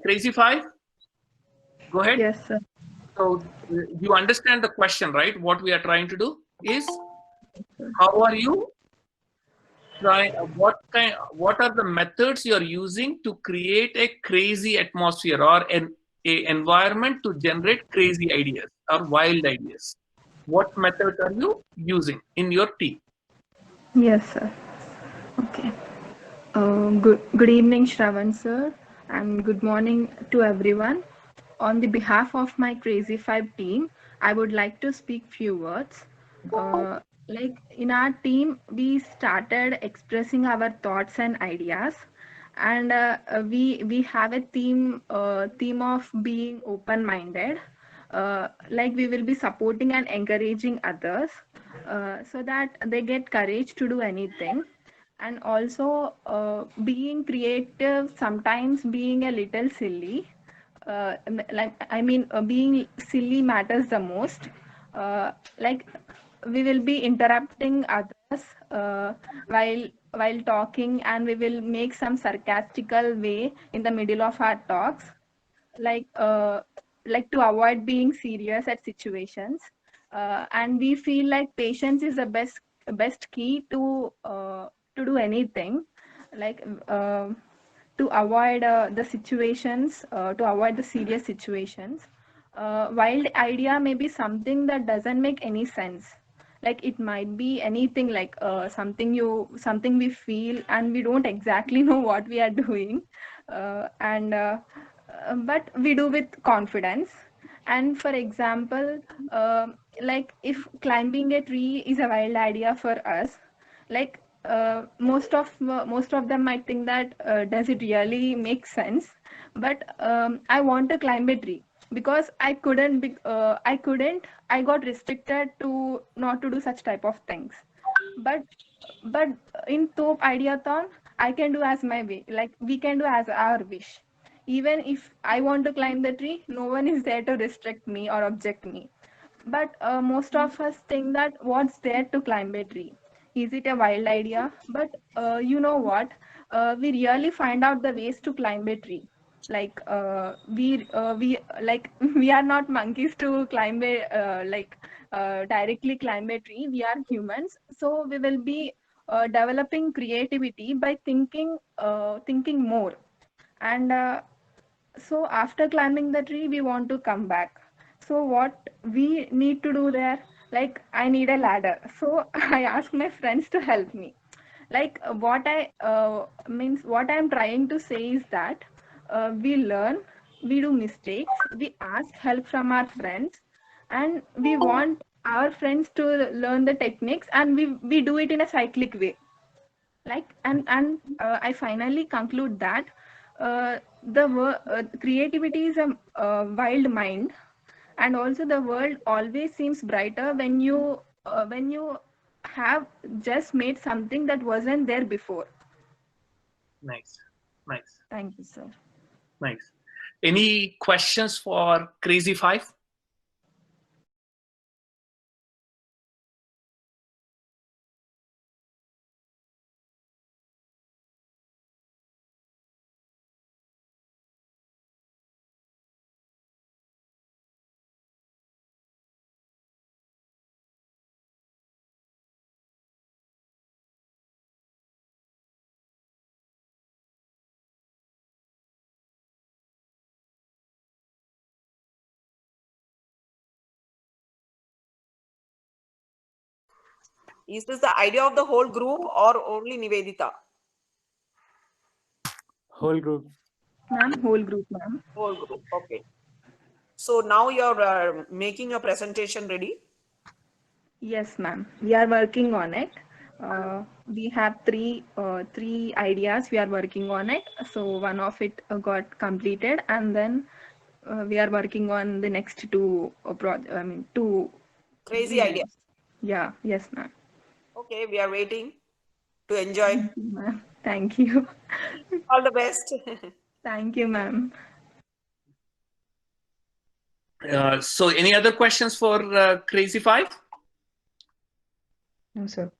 Crazy Five, go ahead. Yes, sir. So you understand the question, right? What we are trying to do is, how are you trying? What are the methods you are using to create a crazy atmosphere or a environment to generate crazy ideas or wild ideas? What methods are you using in your team? Yes, sir. Okay. Good evening, Shravan sir, and good morning to everyone. On the behalf of my Crazy Five team, I would like to speak few words. Like in our team, we started expressing our thoughts and ideas, and we have a theme of being open-minded. Like we will be supporting and encouraging others, so that they get courage to do anything, and also being creative, sometimes being a little silly. Being silly matters the most. Like we will be interrupting others while talking, and we will make some sarcastical way in the middle of our talks, like uh, like to avoid being serious at situations. And we feel like patience is the best key to do anything, like to avoid the situations, to avoid the serious situations. Wild idea may be something that doesn't make any sense. Like it might be anything, like something we feel and we don't exactly know what we are doing, and but we do with confidence. And for example, like if climbing a tree is a wild idea for us, like most of them might think that does it really make sense. But I want to climb a tree because I got restricted to not to do such type of things. But but in Thop Ideathon, I can do as my way, like we can do as our wish. Even if I want to climb the tree, no one is there to restrict me or object me. But most of us think that what's there to climb a tree? Is it a wild idea? But you know what? We really find out the ways to climb a tree. Like we like we are not monkeys to climb a directly climb a tree. We are humans, so we will be developing creativity by thinking more. And so after climbing the tree, we want to come back. So what we need to do there? Like I need a ladder. So I ask my friends to help me. Like what I'm trying to say is that we learn, we do mistakes, we ask help from our friends, and we want our friends to learn the techniques, and we do it in a cyclic way. Like and I finally conclude that creativity is a wild mind, and also the world always seems brighter when you have just made something that wasn't there before. Nice, nice, Thank you, sir. nice. Any questions for Crazy Five? Is this the idea of the whole group or only Nivedita? Whole group. Ma'am, whole group, ma'am. Whole group. Okay. So now you're making a presentation ready. Yes, ma'am. We are working on it. We have three ideas. We are working on it. So one of it got completed, and then we are working on the next two. Two Crazy idea. events. Yeah. Yes, ma'am. Okay, we are waiting to enjoy. Thank you, ma'am. Thank you. All the best. Thank you, ma'am. So any other questions for Crazy Five? No, sir.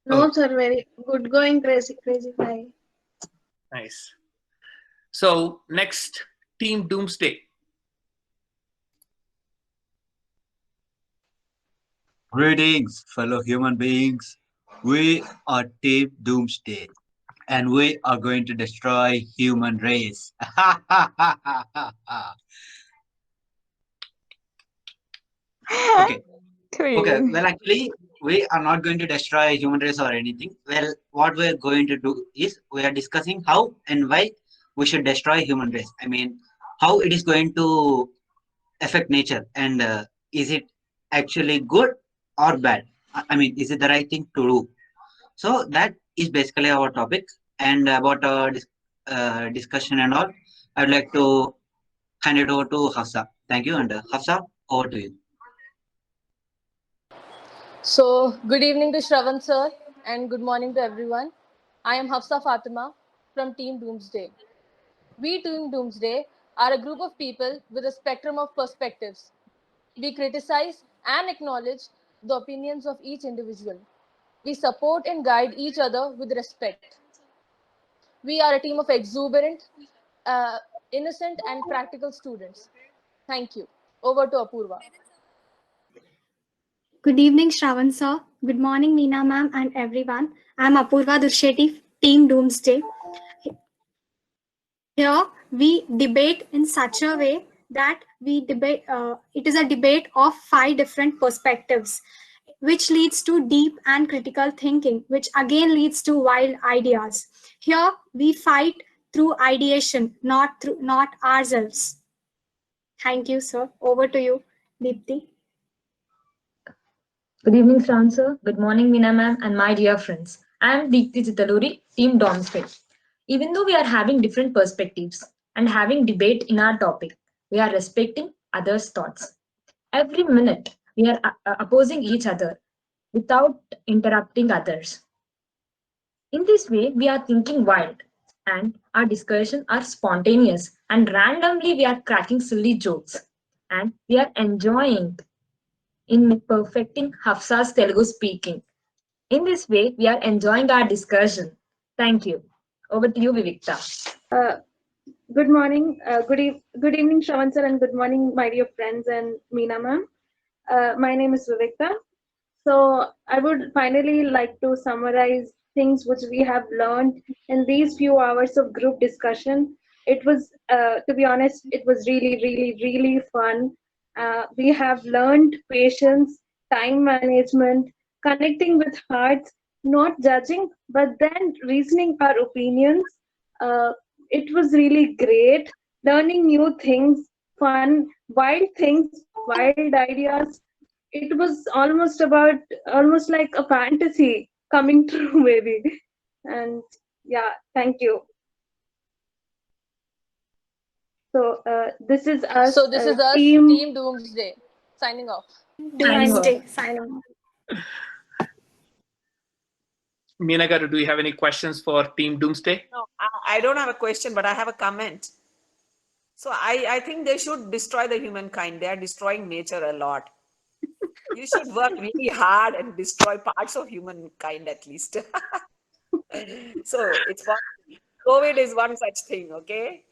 No, sir, very good going, crazy, crazy fly. Nice. So next, Team Doomsday. Greetings, fellow human beings. We are Team Doomsday, and we are going to destroy human race. Okay. Okay. Well, actually, we are not going to destroy human race or anything. Well, what we're going to do is we are discussing how and why we should destroy human race. I mean, how it is going to affect nature, and is it actually good or bad? I mean, is it the right thing to do? So that is basically our topic, and about our discussion and all. I'd like to hand it over to Hafsa. Thank you, and Hafsa, over to you. So, good evening to Shravan sir and good morning to everyone. I am Hafsa Fatima from Team Doomsday. We Team Doomsday are a group of people with a spectrum of perspectives. We criticize and acknowledge the opinions of each individual. We support and guide each other with respect. We are a team of exuberant, uh, innocent, and practical students. Thank you. Over to Apurva. Good evening, Shravan sir. Good morning, Meena ma'am and everyone. I'm Apurva Durshetty, Team Doomsday. Here we debate in such a way that we debate. It is a debate of 5 different perspectives, which leads to deep and critical thinking, which again leads to wild ideas. Here we fight through ideation, not ourselves. Thank you, sir. Over to you, Deepti. Good evening, Fran sir. Good morning, Meena ma'am, and my dear friends. I am Deepthi Chitaluri, Team Domsday. Even though we are having different perspectives and having debate in our topic, we are respecting others' thoughts. Every minute, we are opposing each other without interrupting others. In this way, we are thinking wild, and our discussions are spontaneous, and randomly we are cracking silly jokes, and we are enjoying in perfecting Hafsa's Telugu speaking. In this way, we are enjoying our discussion. Thank you. Over to you, Vivikta. Good morning, good evening, Shravan sir, and good morning, my dear friends and Meena ma'am. My name is Vivekta. So I would finally like to summarize things which we have learned in these few hours of group discussion. It was, to be honest, it was really fun. We have learned patience, time management, connecting with hearts, not judging, but then reasoning our opinions. It was really great, learning new things, fun, wild things, wild ideas. It was almost like a fantasy coming true, maybe. And yeah, thank you. So this is us, So, this is us, team Team Doomsday, signing off. Doomsday. Signing. Meenagaru, do you have any questions for Team Doomsday? No, I don't have a question, but I have a comment. So I think they should destroy the humankind. They are destroying nature a lot. You should work really hard and destroy parts of humankind at least. So it's for COVID is one such thing, okay?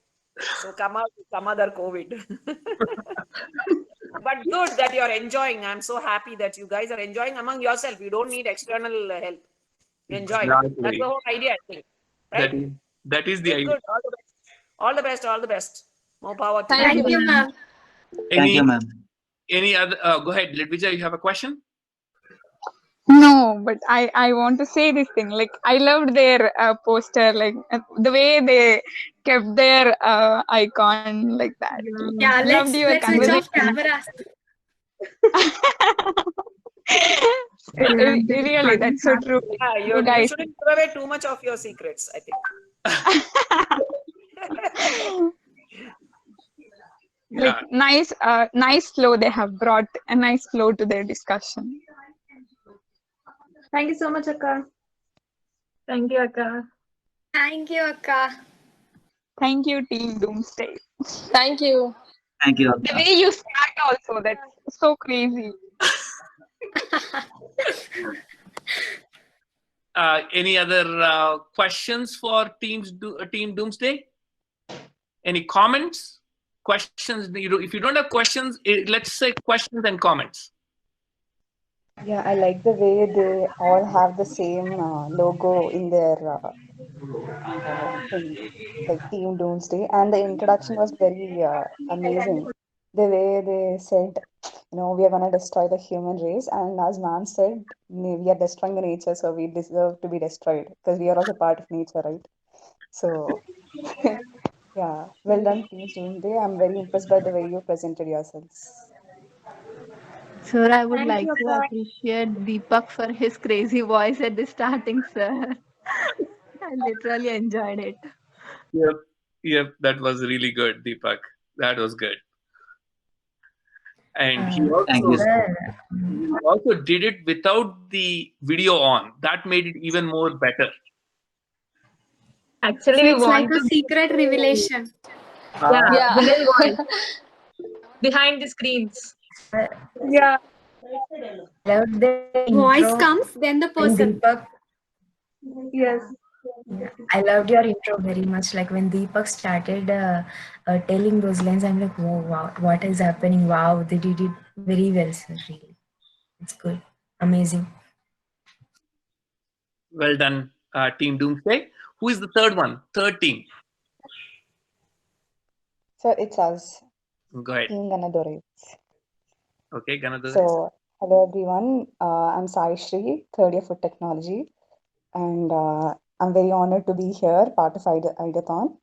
So come out with some other COVID. But good that you're enjoying. I'm so happy that you guys are enjoying among yourself. You don't need external help. Enjoy. That's Exactly. the whole idea, I think. Right? That is the Good, idea. good. All the best. All the best. All the best. More power to you. Thank Thank you. you, ma'am. Thank you, ma'am. Any other? Go ahead, Lidvija. You have a question? No, but I want to say this thing. Like I loved their poster, like the way they kept their icon like that. Yeah, Loved your let's switch off conversation. cameras. Really, that's so true. Yeah, You you guys. shouldn't give away too much of your secrets, I think. Like Yeah. nice flow. They have brought a nice flow to their discussion. Thank you so much, Akka. Thank you, Akka. Thank you, Akka. Thank you, Team Doomsday. Thank you. Thank you. The way you start also, that's so crazy. Any other questions for Team Doomsday? Any comments, questions? If you don't have questions, let's say questions and comments. Yeah, I like the way they all have the same logo in their thing, like Team Doomsday, and the introduction was very amazing. The way they said, we are gonna destroy the human race, and as ma'am said, we are destroying the nature, so we deserve to be destroyed because we are also part of nature, right? So, yeah, well done, Team Doomsday. I'm very impressed by the way you presented yourselves. Sir, I would Thank like you, to Akka. appreciate Deepak for his crazy voice at the starting, sir. I literally enjoyed it. Yep, that was really good, Deepak. That was good. And Thank you. he also did it without the video on. That made it even more better. Actually, So we it's like want a to secret revelation. yeah, Yeah. villain voice behind the screens. Yeah. Loved the Voice intro comes, then the when person. Deepak. Yes. Yeah, I loved your intro very much. Like when Deepak started telling those lines, I'm like, whoa, wow, what is happening? Wow, they did it very well, sir. Really, it's good, amazing. Well done, Team Doomsday. Who is the third one? Third team. So it's us, Go ahead. Team Ganadore. Okay, Ganadhar. So, hello everyone. I'm Sai Shri, third year food technology, and I'm very honored to be here, part of IDEATHON.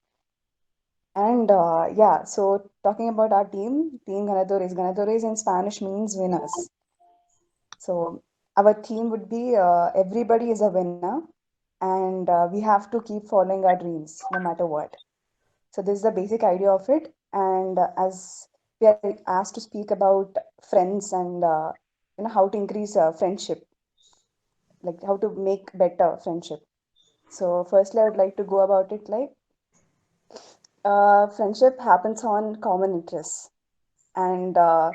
And yeah, so talking about our Team Ganadores in Spanish means winners. So our theme would be everybody is a winner, and we have to keep following our dreams no matter what. So this is the basic idea of it. And as we are asked to speak about friends and how to increase friendship, like how to make better friendship. So firstly, I would like to go about it like friendship happens on common interests, and the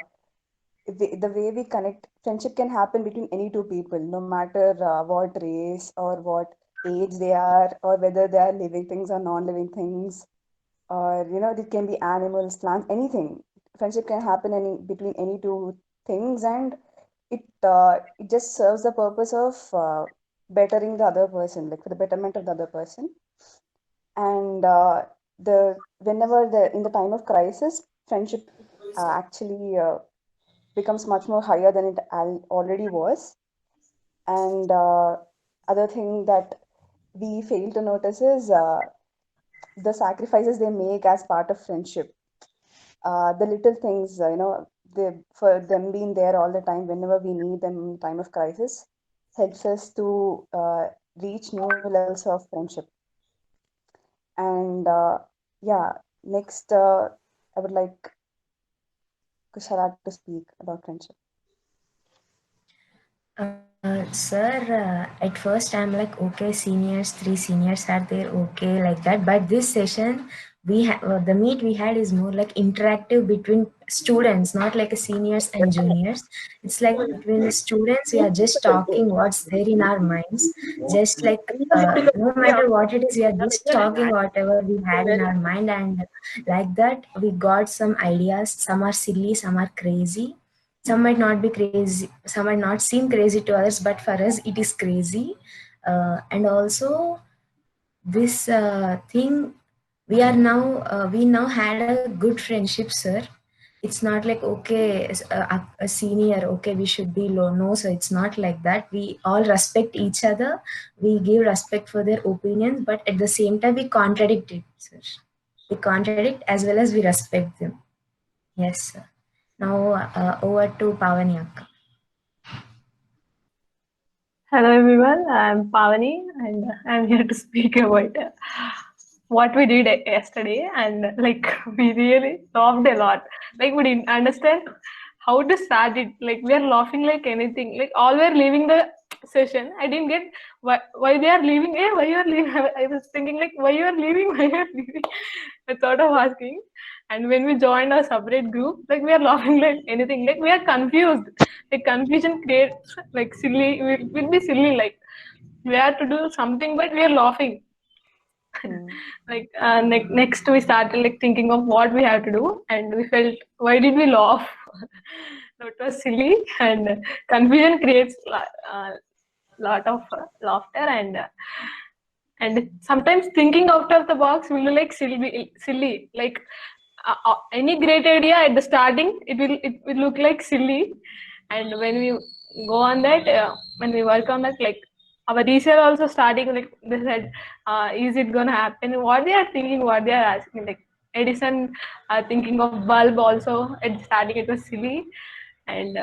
way we connect, friendship can happen between any two people, no matter what race or what age they are, or whether they are living things or non-living things, or it can be animals, plants, anything. Friendship can happen between any two things, and it just serves the purpose of bettering the other person, like for the betterment of the other person. And the whenever the in the time of crisis, friendship actually becomes much more higher than it already was. And other thing that we fail to notice is the sacrifices they make as part of friendship. The little things, for them being there all the time whenever we need them in time of crisis, helps us to reach new levels of friendship. And yeah, next, I would like Kusharat to speak about friendship. Sir, at first I'm like, okay, seniors, 3 seniors are there, okay, like that. But this session, the meet we had is more like interactive between students, not like a seniors and juniors. It's like between the students, we are just talking what's there in our minds. Just like, no matter what it is, we are just talking whatever we had in our mind. And like that, we got some ideas. Some are silly, some are crazy. Some might not be crazy, some might not seem crazy to others, but for us it is crazy. And also this thing, we now had a good friendship, sir. It's not like, okay, a senior, okay, we should be low. No, so it's not like that. We all respect each other, we give respect for their opinions, but at the same time we contradict it, sir. We contradict as well as we respect them. Yes, sir. Now over to Pavani Akka. Hello everyone, I'm Pavani and I'm here to speak about what we did yesterday, and like we really laughed a lot. Like we didn't understand how to start it. Like we are laughing like anything. Like all were leaving the session. I didn't get why they are leaving. Hey, why you are leaving? I was thinking like why you are leaving? Why you are leaving? I thought of asking. And when we joined a separate group, like we are laughing like anything. Like we are confused. Like confusion creates like silly. We'll be silly. Like we have to do something, but we are laughing. Like next we started like thinking of what we have to do, and we felt, why did we laugh? That was silly, and confusion creates lot of laughter, and sometimes thinking out of the box will be like silly. Like any great idea at the starting, it will look like silly, and when we go on that, when we work on that, like our research also starting, like they said, is it gonna happen? What they are thinking, what they are asking, like Edison thinking of bulb also at the starting, it was silly, and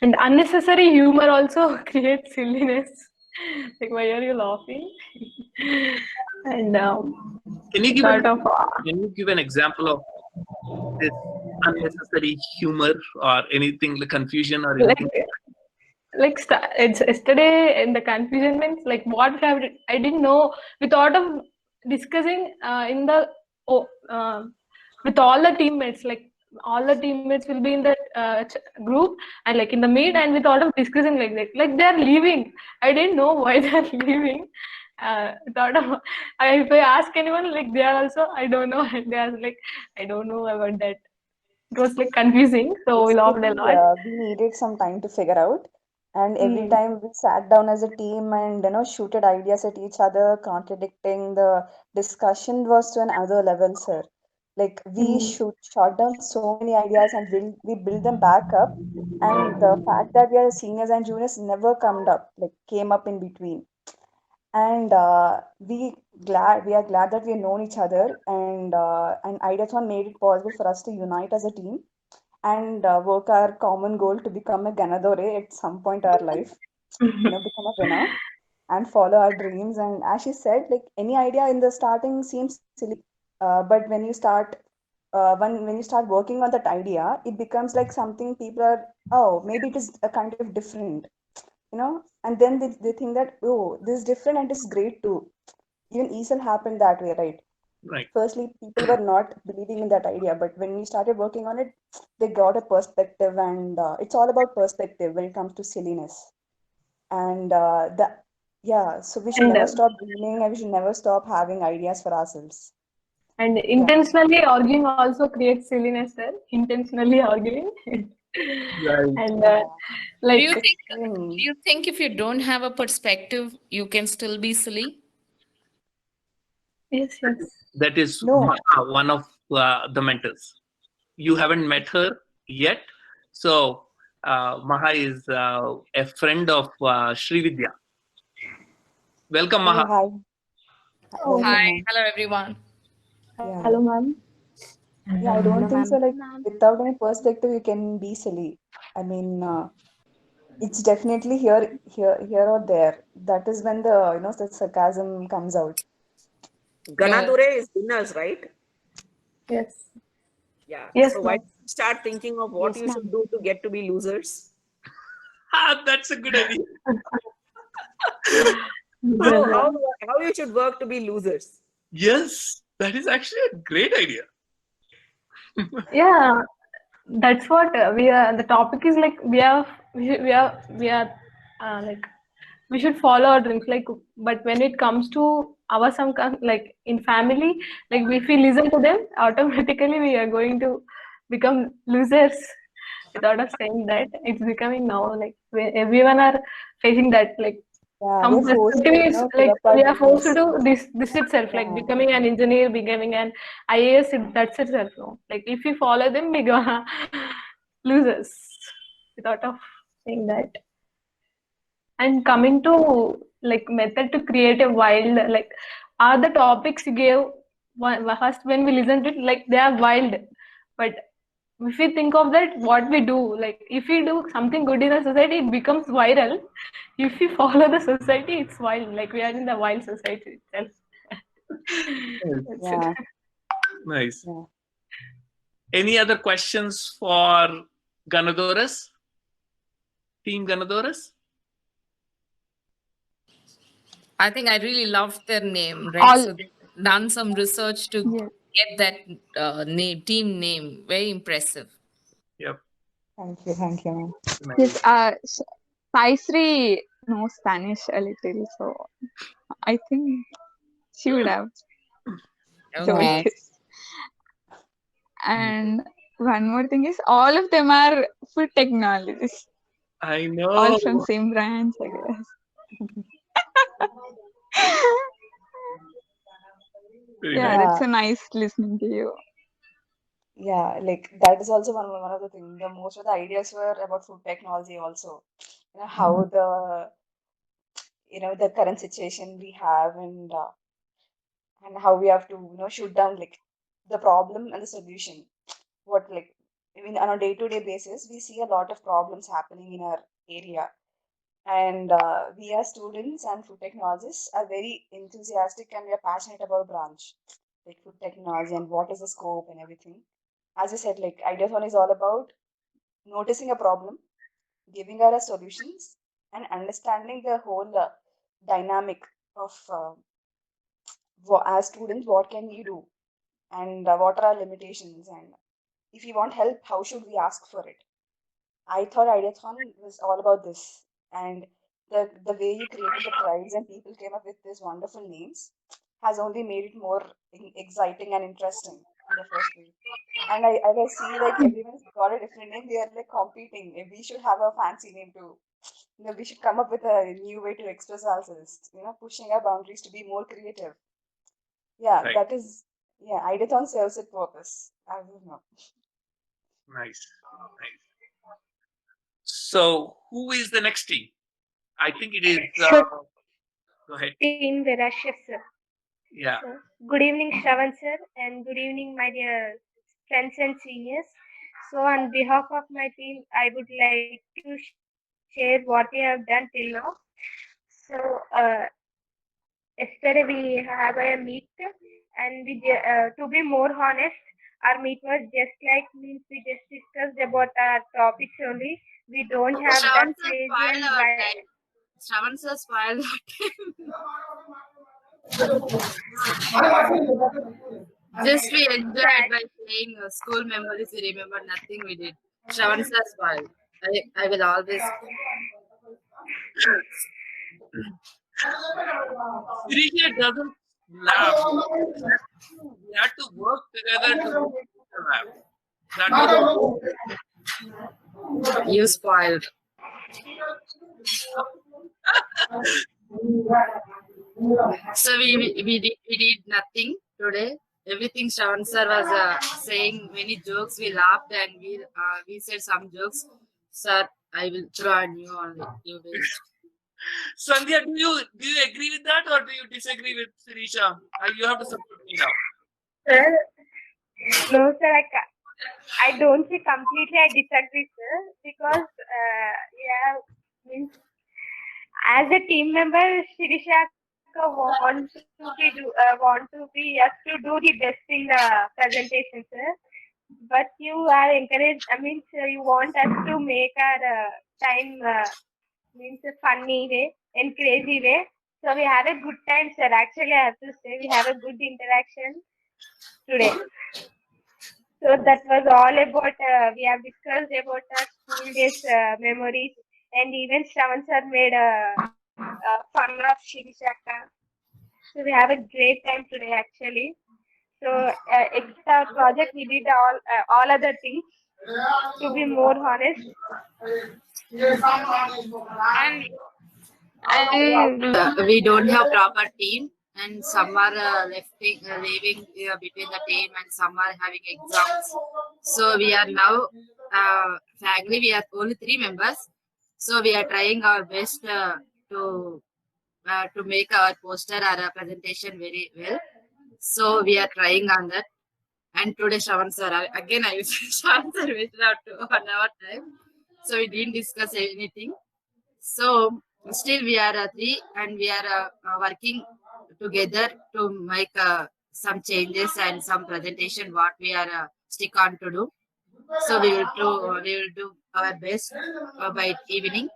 unnecessary humor also creates silliness. Like, why are you laughing? And Can you give an example of this unnecessary humor or anything, like confusion or anything? It's yesterday in the confusion means like what have I didn't know. We thought of discussing in the with all the teammates, like all the teammates will be in that group and like in the meet, and we thought of discussing like that. Like they're leaving. I didn't know why they're leaving. Thought of if I ask anyone, like they are also, I don't know. They are like, I don't know about that. It was like confusing, so we laughed a lot. We needed some time to figure out, and every time we sat down as a team and shooted ideas at each other, contradicting. The discussion was to another level, sir. Like we shot down so many ideas and we built them back up, and the fact that we are seniors and juniors never came up in between. And we are glad that we have known each other, and IDEATHON made it possible for us to unite as a team and work our common goal to become a Ganadore at some point our life, become a winner and follow our dreams. And as she said, like any idea in the starting seems silly, but when you start working on that idea, it becomes like something people are, oh, maybe it is a kind of different, and then they think that, oh, this is different and it's great too. Even ESL happened that way, right? Right. Firstly, people were not believing in that idea, but when we started working on it, they got a perspective, and it's all about perspective when it comes to silliness. And so we should never stop dreaming, and we should never stop having ideas for ourselves. And intentionally arguing also creates silliness, sir. Intentionally arguing. And like, do you think if you don't have a perspective, you can still be silly? Yes. That is one of the mentors. You haven't met her yet, so Maha is a friend of Srividya. Welcome, Maha. Hi. Hi. Hello, everyone. Hello, ma'am. Yeah, I don't think so. Like without any perspective, you can be silly. I mean, it's definitely here or there. That is when the sarcasm comes out. Ganadore is winners, right? Yes. Yeah. Yes, so why don't you start thinking of what you should do to get to be losers? That's a good idea. How you should work to be losers? Yes, that is actually a great idea. Yeah, that's what we are. The topic is like we are like we should follow our dreams. Like, but when it comes to our like in family, like if we listen to them, automatically we are going to become losers. Without us saying that, it's becoming now like everyone are facing that. Like some perspective is like we are forced to do this itself, like becoming an engineer, becoming an IAS. That's itself. No? Like if we follow them, we gonna losers. Without of saying that. And coming to like method to create a wild, like are the topics you gave first when we listen to it, like they are wild, but if we think of that, what we do, like if we do something good in the society, it becomes viral. If we follow the society, it's wild. Like we are in the wild society itself. Yeah. Nice. Yeah. Any other questions for Ganadoras? Team Ganadoras? I think I really loved their name, right? So they've done some research to get that team name. Very impressive. Yep. Thank you. Yes, Sai Sri know Spanish a little, so I think she would have told Okay. this. And one more thing is, all of them are food technologists, I all know. from same branch, I guess. Very Yeah, nice. that's Yeah, so nice listening to you. yeah, like that is also one of the things. The most of the ideas were about food technology also. How the current situation we have, and how we have to shoot down like the problem and the solution. What like I mean, on a day-to-day basis, we see a lot of problems happening in our area, and we as students and food technologists are very enthusiastic and we are passionate about branch like food technology and what is the scope and everything. As I said, like IDEATHON is all about noticing a problem, giving her a solutions, and understanding the whole dynamic of as students, what can we do, and what are our limitations, and if you want help, how should we ask for it. I thought Ideathon was all about this, and the way you created the prize and people came up with these wonderful names has only made it more exciting and interesting in the first place. And I see like everyone's got a different name. They are like competing. If we should have a fancy name too. We should come up with a new way to express ourselves. Pushing our boundaries to be more creative. Yeah, Right. that is. Yeah, Ideathon serves its purpose. I don't know. Nice. Nice. So, who is the next team? I think it is. So, Go ahead. Team Verashia, sir. Yeah. So, good evening, Shravan sir, and good evening, my dear friends and seniors. So, on behalf of my team, I would like to share what we have done till now. So, yesterday we have a meet, and to be more honest, our meet was just like means we just discussed about our topics only. We don't have that Shravan sir crazy spoiled and our time. Shravan sir spoiled our time. Just we enjoyed by playing school memories. We remember nothing we did. Shravan sir spoiled. I will always. Sirisha doesn't laugh. We had to work together to make the laugh. That was You spoiled. So we did nothing today. Everything Shravan sir was saying many jokes. We laughed and we said some jokes. Sir, I will throw on you only. You waste. Sandhya, do you agree with that or do you disagree with Sirisha? You have to support me now. Sir, no, sir, I don't say completely I disagree, sir, because yeah, means as a team member, Shirishaka want to be us to do the best in the presentation, sir. But you are encouraged. I mean, sir, you want us to make our time means a funny way and crazy way. So we have a good time, sir. Actually, I have to say we have a good interaction today. So that was all about, we have discussed about our school days memories, and even Shravan sir made fun of Shirishaka. So we have a great time today actually. So extra project, we did all other things to be more honest. And we don't have proper team, and some are leaving between the team, and some are having exams. So we are now, frankly, we are only 3 members. So we are trying our best to make our poster or a presentation very well. So we are trying on that. And today, Shravan sir, again I will say Shravan sir wasted out 1 hour time. So we didn't discuss anything. So still we are three, and we are working together to make some changes and some presentation what we are stick on to do. So we will do our best by evening,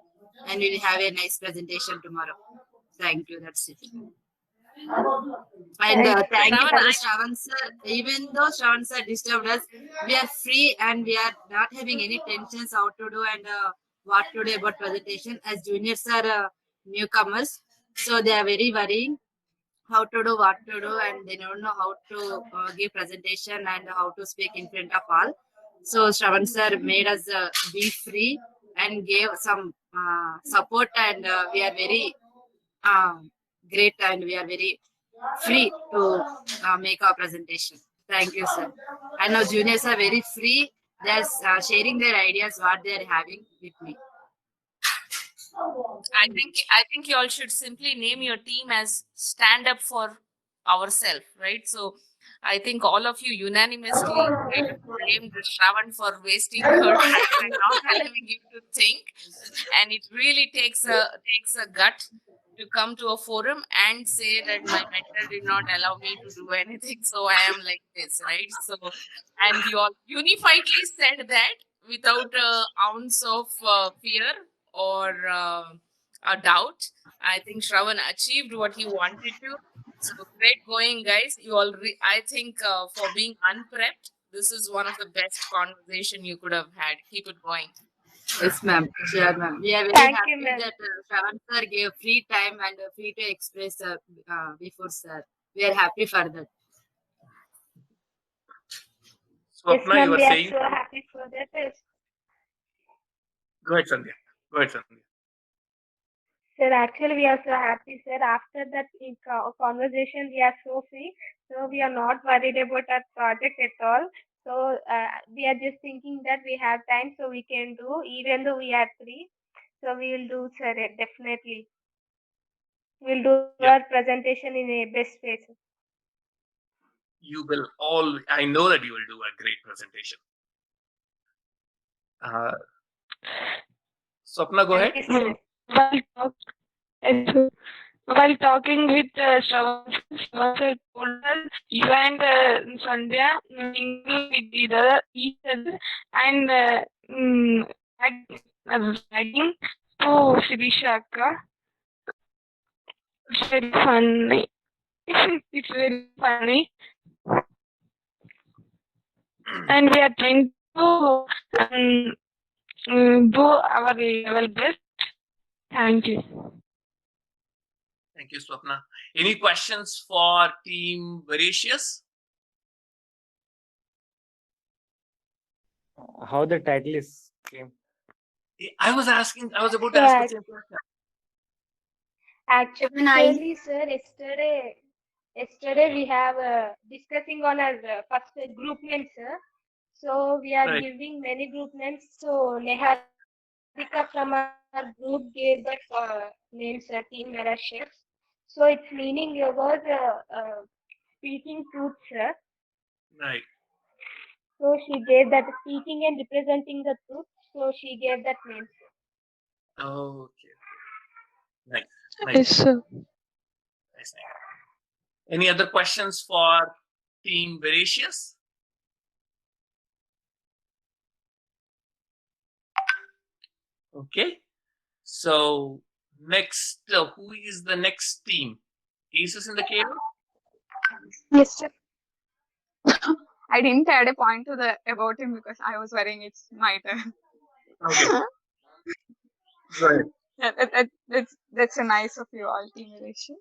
and we will have a nice presentation tomorrow. Thank you. That's it. And thank you for the Shravan sir. Even though Shravan sir disturbed us, we are free and we are not having any tensions how to do and what to do about presentation. As juniors are newcomers. So they are very worrying how to do, what to do, and they don't know how to give presentation and how to speak in front of all. So Shravan sir made us be free and gave some support, and we are very great, and we are very free to make our presentation. Thank you, sir. I know juniors are very free. They're sharing their ideas, what they're having with me. I think you all should simply name your team as Stand Up for Ourselves, right? So I think all of you unanimously kind of blamed Shravan for wasting her time and not allowing you to think. And it really takes a gut to come to a forum and say that my mentor did not allow me to do anything, so I am like this, right? So, and you all unifiedly said that without a ounce of fear or a doubt. I think Shravan achieved what he wanted to. So great going, guys. You all, I think, for being unprepped, this is one of the best conversation you could have had. Keep it going. Yes, ma'am. Sure, ma'am. We are very Thank happy you, ma'am. that Shravan sir gave free time and free to express before sir. We are happy for that. Yes, Swapna, ma'am. you were We are saying? so happy for that. Go ahead, Sandhya. Go ahead, Sandhya. Sir, actually, we are so happy, sir. After that conversation, we are so free. So we are not worried about our project at all. So we are just thinking that we have time, so we can do, even though we are free. So we will do, sir, definitely. We'll do our presentation in a best way, sir. You will all, I know that you will do a great presentation. Swapna, go ahead. While talking with Shravan sir told us, you and Sandhya mingle with each other and adding to Sirisha Akka. It's very funny. It's very funny. And we are trying to do our level best. Thank you. Thank you, Swapna. Any questions for Team Voracious? How the title is came? I was about to ask the same question. Actually, sir, yesterday we have discussing on our first group names, sir. So we are Right. giving many group names. So Neharika from our group gave that names, Team Veracruz. So its meaning was speaking truth, sir. Right. So she gave that speaking and representing the truth. So she gave that name. Okay. Nice. Yes, sir. Nice. Any other questions for Team Voracious? Okay. So next, who is the next team? Aces in the cave? Yes, sir. I didn't add a point to the about him because I was worrying it's my turn. Okay. Right. That's a nice of you all, team relation.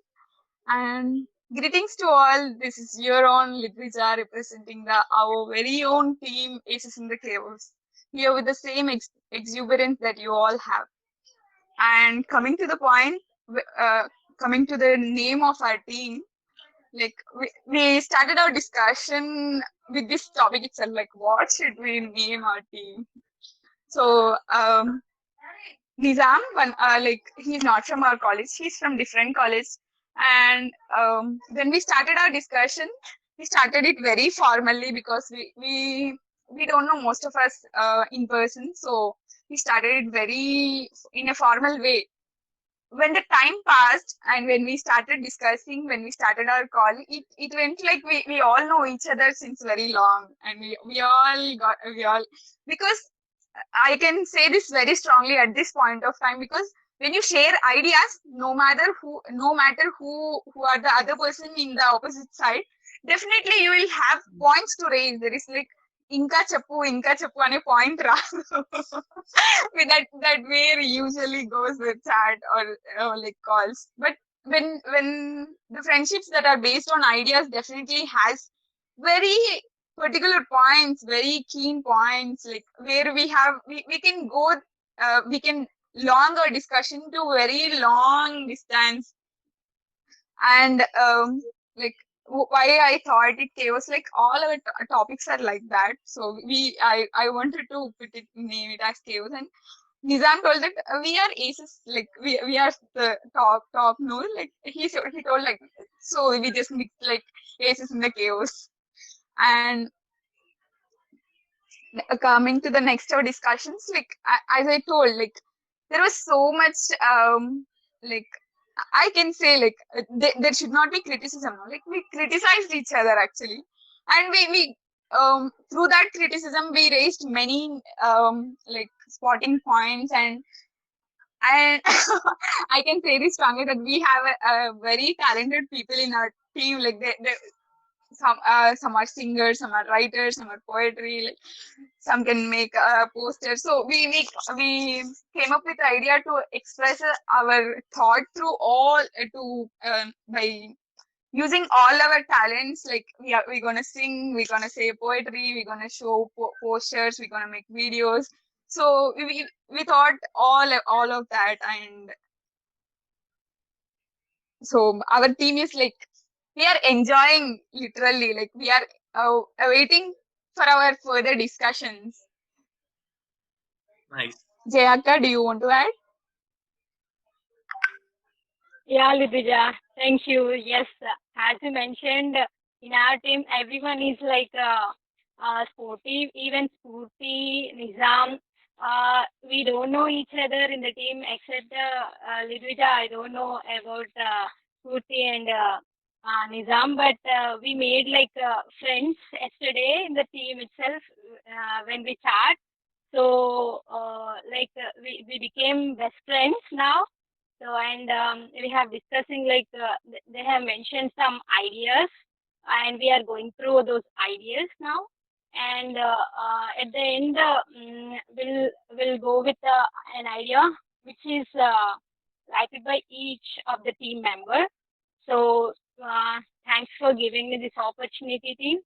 And greetings to all. This is your own Literature representing our very own team, Aces in the Caves, here with the same exuberance that you all have. And coming to the point, coming to the name of our team, like we started our discussion with this topic itself, like what should we name our team? So Nizam, like he's not from our college, he's from different college. And when we started our discussion, we started it very formally because we don't know most of us in person. So we started it very in a formal way. When the time passed and when we started discussing, when we started our call, it went like we all know each other since very long, and we all because I can say this very strongly at this point of time, because when you share ideas, no matter who are the other person in the opposite side, definitely you will have points to raise. There is like ఇంకా చెప్పు అనే point రాదు. With that way usually goes with chat or like calls. But when the friendships that are based on ideas definitely has very particular points, very keen points, like where we can go, we can long our discussion to very long distance. And like why I thought it chaos, like all our topics are like that, so I wanted to name it as chaos. And Nizam told that we are aces, like we are the top no, like he told like, so we just mix like aces in the chaos. And coming to the next our discussions, like as I told, like there was so much like I can say like there should not be criticism, no? Like we criticized each other actually, and we through that criticism we raised many like spotting points. And I can say this strongly that we have a very talented people in our team. Like they some are singers, some are writers, some are poetry, like some can make posters. So we came up with the idea to express our thought through all by using all our talents. Like we're gonna sing, we're gonna say poetry, we're gonna show posters, we're gonna make videos. So we thought all of that. And so our team is like, we are enjoying literally, like we are waiting for our further discussions. Nice. Jayaka, do you want to add? Yeah, Lidija, thank you. Yes, as you mentioned, in our team, everyone is like sportive, even Spurti, Nizam. We don't know each other in the team except Lidija. I don't know about Spurti and Nizam, but we made like friends yesterday in the team itself when we chat. So we became best friends now. So and we have discussing like they have mentioned some ideas, and we are going through those ideas now. And at the end, we'll go with an idea which is liked by each of the team member. So thanks for giving me this opportunity, team.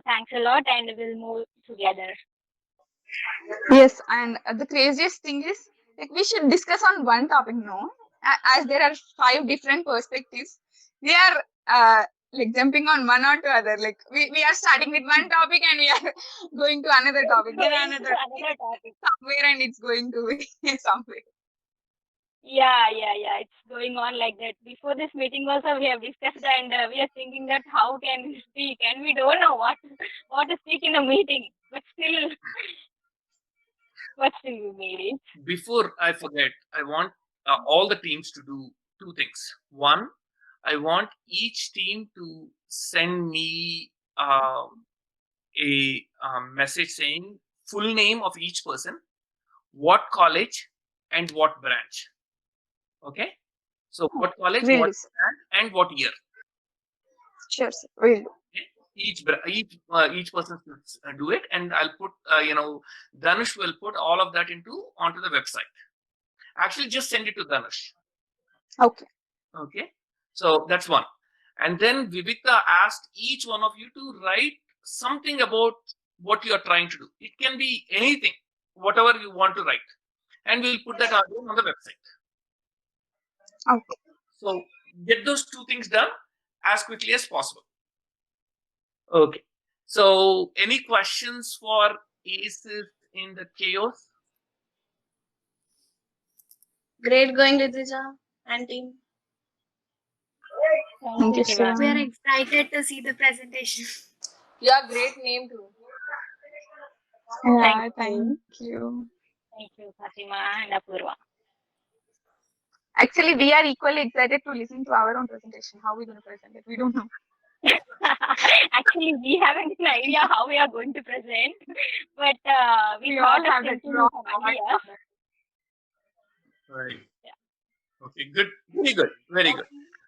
Thanks a lot, and we'll move together. Yes, and the craziest thing is, like, we should discuss on one topic, no? As there are 5 different perspectives, we are like jumping on one or two other. Like we are starting with one topic and we are going to another topic, then another topic somewhere, and it's going to be somewhere. Yeah. It's going on like that. Before this meeting also we have discussed, and we are thinking that how can we speak, and we don't know what to speak in a meeting, but still we made it. Before I forget, I want all the teams to do 2 things. One, I want each team to send me a message saying full name of each person, what college, and what branch. Okay? So what college, Will what do, sir. branch, and what year. Sure, sir. Will do. Each person should do it, and I'll put Dhanush will put all of that onto the website. Actually, just send it to Dhanush. Okay, so that's one. And then Vivika asked each one of you to write something about what you are trying to do. It can be anything, whatever you want to write, and we'll put that on the website. Okay. So get those 2 things done as quickly as possible. Okay. So any questions for aces in the chaos? Great going, Lidija and team. Thank you, We are excited to see the presentation. You have great name too. Yeah, thank you. Thank you, Fatima and Apurva. Actually, we are equally excited to listen to our own presentation. How are we going to present it? We don't know. Actually, we haven't an idea how we are going to present, but we all thought have of that thinking raw some ideas. Right. Okay, good. Very good. Very good.